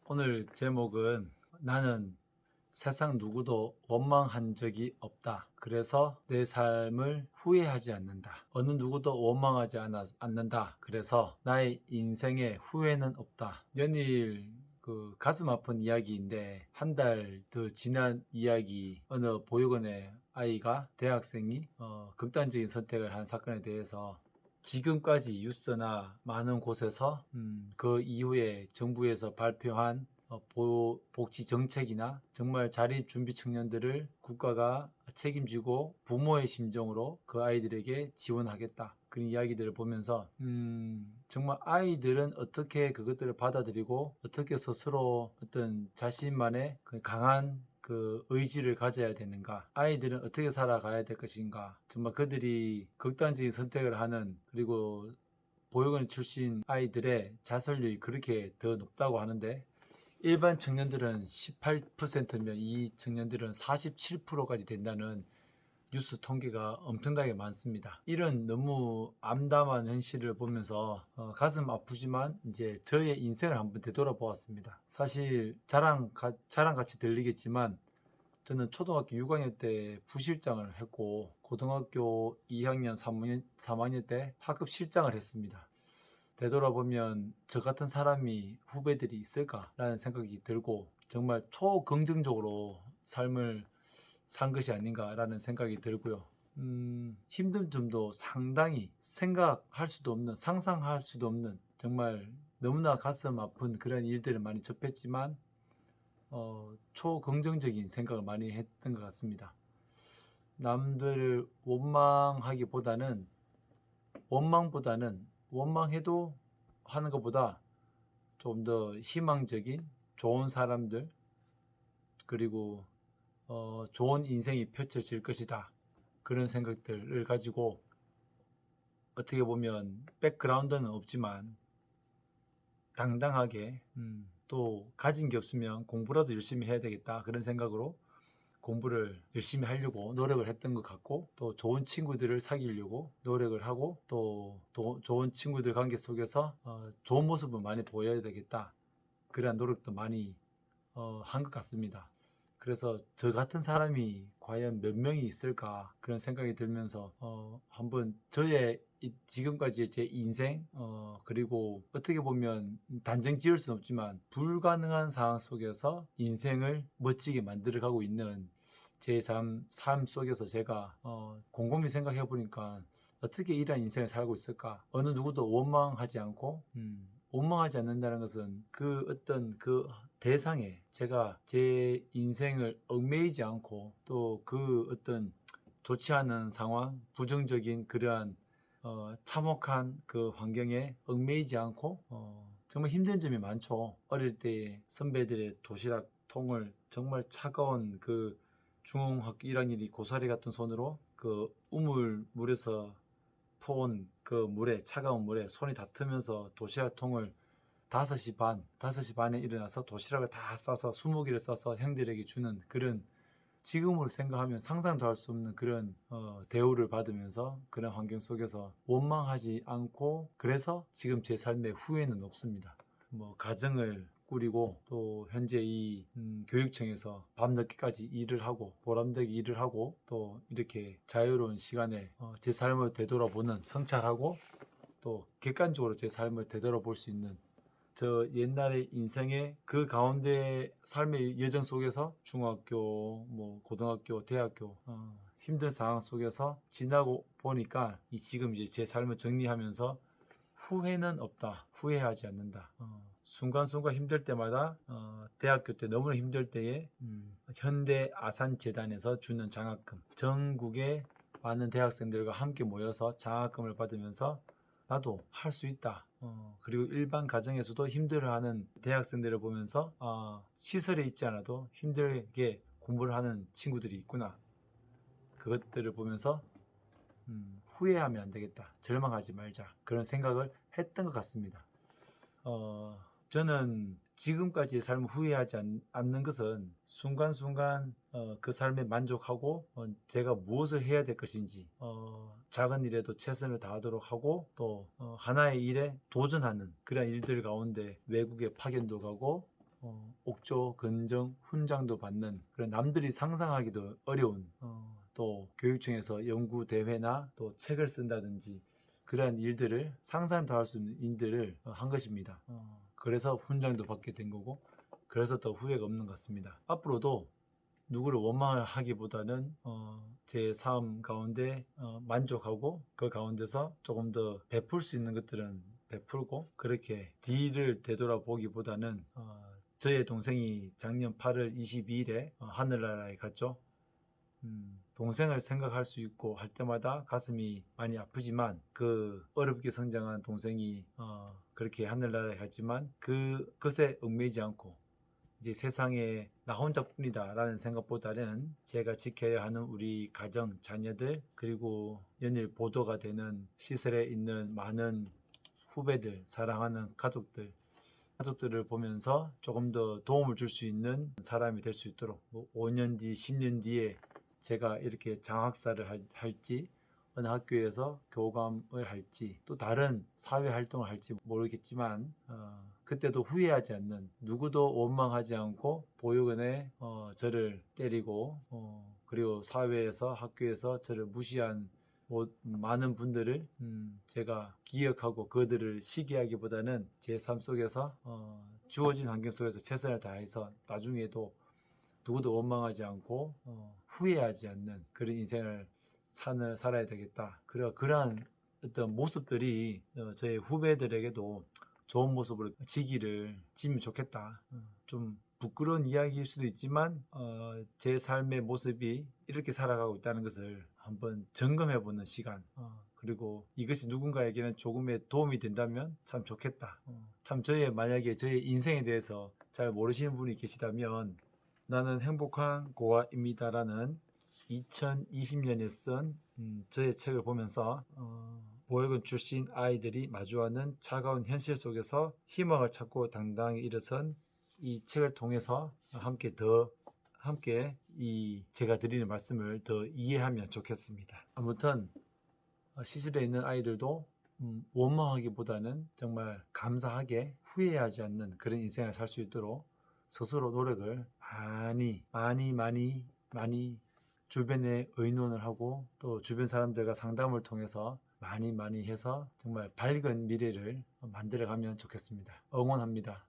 오늘 제목은 나는 세상 누구도 원망한 적이 없다. 그래서 내 삶을 후회하지 않는다. 어느 누구도 원망하지 않는다. 그래서 나의 인생에 후회는 없다. 연일 가슴 아픈 이야기인데 한 달 더 지난 이야기, 어느 보육원의 아이가 대학생이 극단적인 선택을 한 사건에 대해서 지금까지 뉴스나 많은 곳에서 그 이후에 정부에서 발표한 복지 정책이나 정말 자립 준비 청년들을 국가가 책임지고 부모의 심정으로 그 아이들에게 지원하겠다, 그런 이야기들을 보면서 정말 아이들은 어떻게 그것들을 받아들이고 어떻게 스스로 어떤 자신만의 그 강한 그 의지를 가져야 되는가, 아이들은 어떻게 살아가야 될 것인가, 정말 그들이 극단적인 선택을 하는, 그리고 보육원 출신 아이들의 자살률이 그렇게 더 높다고 하는데, 일반 청년들은 18%면 이 청년들은 47%까지 된다는 뉴스 통계가 엄청나게 많습니다. 이런 너무 암담한 현실을 보면서 가슴 아프지만 이제 저의 인생을 한번 되돌아보았습니다. 사실 자랑같이 들리겠지만 저는 초등학교 6학년 때 부실장을 했고 고등학교 2학년, 3학년 때 학급 실장을 했습니다. 되돌아보면 저 같은 사람이 후배들이 있을까라는 생각이 들고 정말 초긍정적으로 삶을 산 것이 아닌가라는 생각이 들고요. 힘든 점도 상당히 생각할 수도 없는, 상상할 수도 없는, 정말 너무나 가슴 아픈 그런 일들을 많이 접했지만 초긍정적인 생각을 많이 했던 것 같습니다. 남들을 원망해도 하는 것보다 좀 더 희망적인 좋은 사람들, 그리고 좋은 인생이 펼쳐질 것이다, 그런 생각들을 가지고 어떻게 보면 백그라운드는 없지만 당당하게 또 가진 게 없으면 공부라도 열심히 해야 되겠다, 그런 생각으로 공부를 열심히 하려고 노력을 했던 것 같고, 또 좋은 친구들을 사귀려고 노력을 하고, 또 좋은 친구들 관계 속에서 좋은 모습을 많이 보여야 되겠다, 그러한 노력도 많이 한 것 같습니다. 그래서 저 같은 사람이 과연 몇 명이 있을까, 그런 생각이 들면서 한번 저의 지금까지의 제 인생, 그리고 어떻게 보면 단정 지을 수는 없지만 불가능한 상황 속에서 인생을 멋지게 만들어가고 있는 제 삶 속에서 제가 곰곰이 생각해 보니까 어떻게 이런 인생을 살고 있을까. 어느 누구도 원망하지 않고, 원망하지 않는다는 것은 그 어떤 그 대상에 제가 제 인생을 얽매이지 않고, 또 그 어떤 좋지 않은 상황, 부정적인 그러한 참혹한 그 환경에 얽매이지 않고, 정말 힘든 점이 많죠. 어릴 때 선배들의 도시락 통을 정말 차가운 그 중학교 1학년이 고사리 같은 손으로 그 우물물에서 포온 그 물에, 차가운 물에 손이 닿으면서 도시락 통을 5시 반에 일어나서 도시락을 다 싸서 20개를 싸서 형들에게 주는, 그런 지금으로 생각하면 상상도 할 수 없는 그런 대우를 받으면서 그런 환경 속에서 원망하지 않고, 그래서 지금 제 삶에 후회는 없습니다. 뭐 가정을 꾸리고, 또 현재 이 교육청에서 밤늦게까지 일을 하고 보람되게 일을 하고, 또 이렇게 자유로운 시간에 제 삶을 되돌아보는, 성찰하고 또 객관적으로 제 삶을 되돌아볼 수 있는 저 옛날의 인생의 그 가운데 삶의 여정 속에서 중학교, 뭐 고등학교, 대학교 힘든 상황 속에서 지나고 보니까 지금 이제 제 삶을 정리하면서 후회는 없다, 후회하지 않는다. 순간순간 힘들 때마다 대학교 때 너무나 힘들 때에 현대 아산재단에서 주는 장학금, 전국의 많은 대학생들과 함께 모여서 장학금을 받으면서 나도 할 수 있다. 그리고 일반 가정에서도 힘들어하는 대학생들을 보면서 시설에 있지 않아도 힘들게 공부를 하는 친구들이 있구나. 그것들을 보면서 후회하면 안 되겠다, 절망하지 말자, 그런 생각을 했던 것 같습니다. 저는 지금까지의 삶을 후회하지 않는 것은 순간순간 그 삶에 만족하고, 제가 무엇을 해야 될 것인지 작은 일에도 최선을 다하도록 하고, 또 하나의 일에 도전하는 그런 일들 가운데 외국에 파견도 가고 옥조, 근정, 훈장도 받는 그런 남들이 상상하기도 어려운 또 교육청에서 연구 대회나 또 책을 쓴다든지 그러한 일들을 상상도 할 수 있는 일들을 한 것입니다. 그래서 훈장도 받게 된 거고 그래서 더 후회가 없는 것 같습니다. 앞으로도 누구를 원망하기보다는 제 삶 가운데 만족하고 그 가운데서 조금 더 베풀 수 있는 것들은 베풀고 그렇게 뒤를 되돌아보기보다는 저의 동생이 작년 8월 22일에 하늘나라에 갔죠. 동생을 생각할 수 있고 할 때마다 가슴이 많이 아프지만 그 어렵게 성장한 동생이 그렇게 하늘나라에 갔지만 그것에 얽매이지 않고 이제 세상에 나 혼자뿐이다 라는 생각보다는 제가 지켜야 하는 우리 가정, 자녀들 그리고 연일 보도가 되는 시설에 있는 많은 후배들, 사랑하는 가족들을 보면서 조금 더 도움을 줄 수 있는 사람이 될 수 있도록 5년 뒤, 10년 뒤에 제가 이렇게 장학사를 할지 어느 학교에서 교감을 할지 또 다른 사회 활동을 할지 모르겠지만 그때도 후회하지 않는 누구도 원망하지 않고 보육원에 저를 때리고 그리고 사회에서 학교에서 저를 무시한 많은 분들을 제가 기억하고 그들을 시기하기보다는 제 삶 속에서 주어진 환경 속에서 최선을 다해서 나중에도 누구도 원망하지 않고 후회하지 않는 그런 인생을 살아야 되겠다. 그러한 어떤 모습들이 저희 후배들에게도 좋은 모습으로 지면 좋겠다. 좀 부끄러운 이야기일 수도 있지만 제 삶의 모습이 이렇게 살아가고 있다는 것을 한번 점검해보는 시간 그리고 이것이 누군가에게는 조금의 도움이 된다면 참 좋겠다. 참 만약에 저의 인생에 대해서 잘 모르시는 분이 계시다면 나는 행복한 고아입니다라는 2020년에 쓴 저의 책을 보면서 보육원 출신 아이들이 마주하는 차가운 현실 속에서 희망을 찾고 당당히 일어선 이 책을 통해서 함께 이 제가 드리는 말씀을 더 이해하면 좋겠습니다. 아무튼 시설에 있는 아이들도 원망하기보다는 정말 감사하게 후회하지 않는 그런 인생을 살 수 있도록 스스로 노력을 많이 주변에 의논을 하고 또 주변 사람들과 상담을 통해서 많이 해서 정말 밝은 미래를 만들어가면 좋겠습니다. 응원합니다.